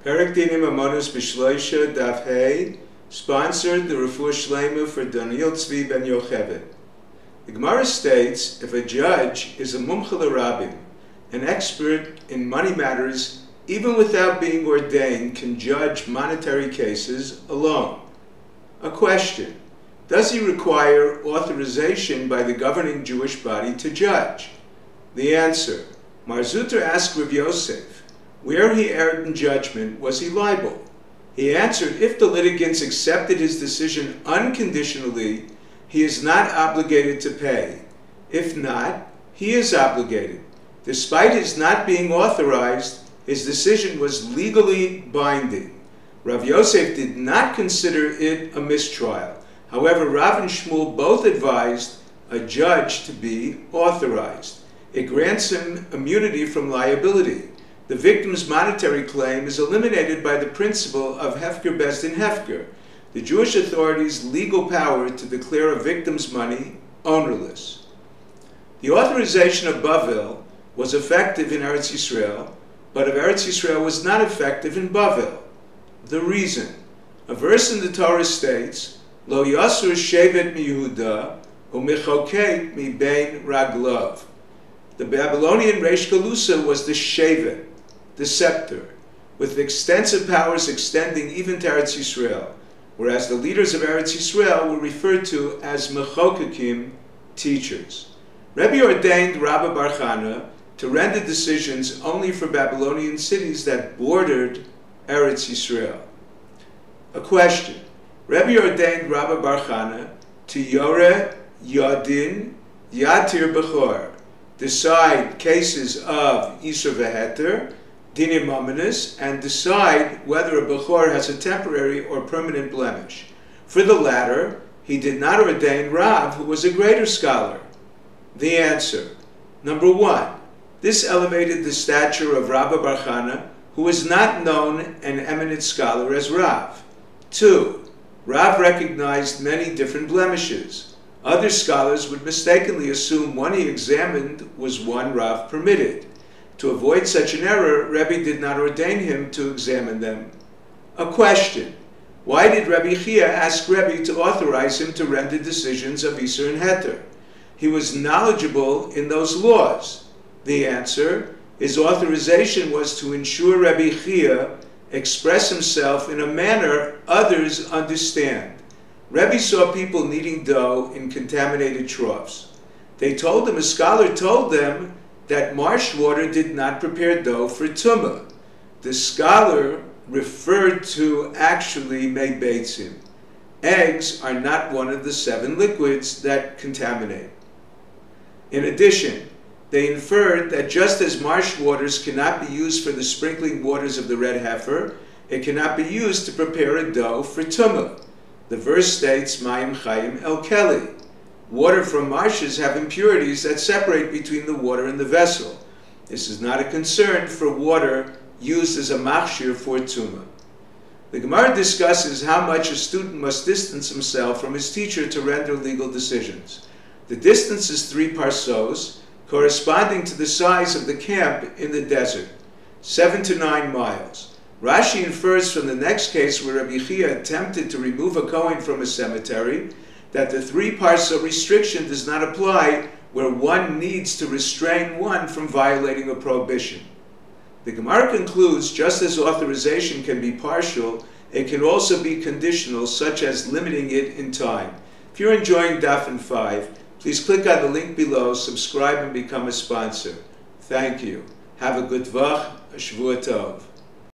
דיני ממונות בשלשה Daf Hey, sponsored the Refuah Shlema for Daniel Tzvi ben Yocheved. The Gemara states, if a judge is a mumcha l'rabbim, an expert in money matters, even without being ordained, can judge monetary cases alone. A question: does he require authorization by the governing Jewish body to judge? The answer: Mar Zuter asked Rav Yosef, where he erred in judgment, was he liable? He answered, if the litigants accepted his decision unconditionally, he is not obligated to pay. If not, he is obligated. Despite his not being authorized, his decision was legally binding. Rav Yosef did not consider it a mistrial. However, Rav and Shmuel both advised a judge to be authorized. It grants him immunity from liability. The victim's monetary claim is eliminated by the principle of Hefker Bezdin Hefker, the Jewish authorities' legal power to declare a victim's money ownerless. The authorization of Bavel was effective in Eretz Yisrael, but of Eretz Yisrael was not effective in Bavel. The reason: a verse in the Torah states, Lo Yasur Shevet mi Yehuda u'michokek mi bein raglov. The Babylonian Reish Galusa was the Shevet, the scepter, with extensive powers extending even to Eretz Yisrael, whereas the leaders of Eretz Yisrael were referred to as mechokekim, teachers. Rebbe ordained Rabbi Bar Chana to render decisions only for Babylonian cities that bordered Eretz Yisrael. A question: Rebbe ordained Rabbi Bar Chana to Yore, Yadin, Yatir Bechor, decide cases of Isur Veheter, דיני ממונות, and decide whether a Bechor has a temporary or permanent blemish. For the latter, he did not ordain Rav, who was a greater scholar. The answer: number one, this elevated the stature of Rabbi Bar Chana, who was not known an eminent scholar as Rav. 2. Rav recognized many different blemishes. Other scholars would mistakenly assume one he examined was one Rav permitted. To avoid such an error, Rebbe did not ordain him to examine them. A question: why did Rabbi Chia ask Rebbe to authorize him to render decisions of Isur and Heter? He was knowledgeable in those laws. The answer: his authorization was to ensure Rabbi Chia express himself in a manner others understand. Rebbe saw people kneading dough in contaminated troughs. They told him, a scholar told them, that marsh water did not prepare dough for tumah. The scholar referred to actually meibetzim. Eggs are not one of the 7 liquids that contaminate. In addition, they inferred that just as marsh waters cannot be used for the sprinkling waters of the red heifer, it cannot be used to prepare a dough for tumah. The verse states, Mayim Chayim El Keli. Water from marshes have impurities that separate between the water and the vessel. This is not a concern for water used as a machshir for tumah. The Gemara discusses how much a student must distance himself from his teacher to render legal decisions. The distance is 3 parsos, corresponding to the size of the camp in the desert, 7 to 9 miles. Rashi infers from the next case where Rabbi Chia attempted to remove a Kohen from a cemetery that the 3 parsa restriction does not apply where one needs to restrain one from violating a prohibition. The Gemara concludes, just as authorization can be partial, it can also be conditional, such as limiting it in time. If you're enjoying Daf 5, please click on the link below, subscribe, and become a sponsor. Thank you. Have a good Vach, a Shavua Tov.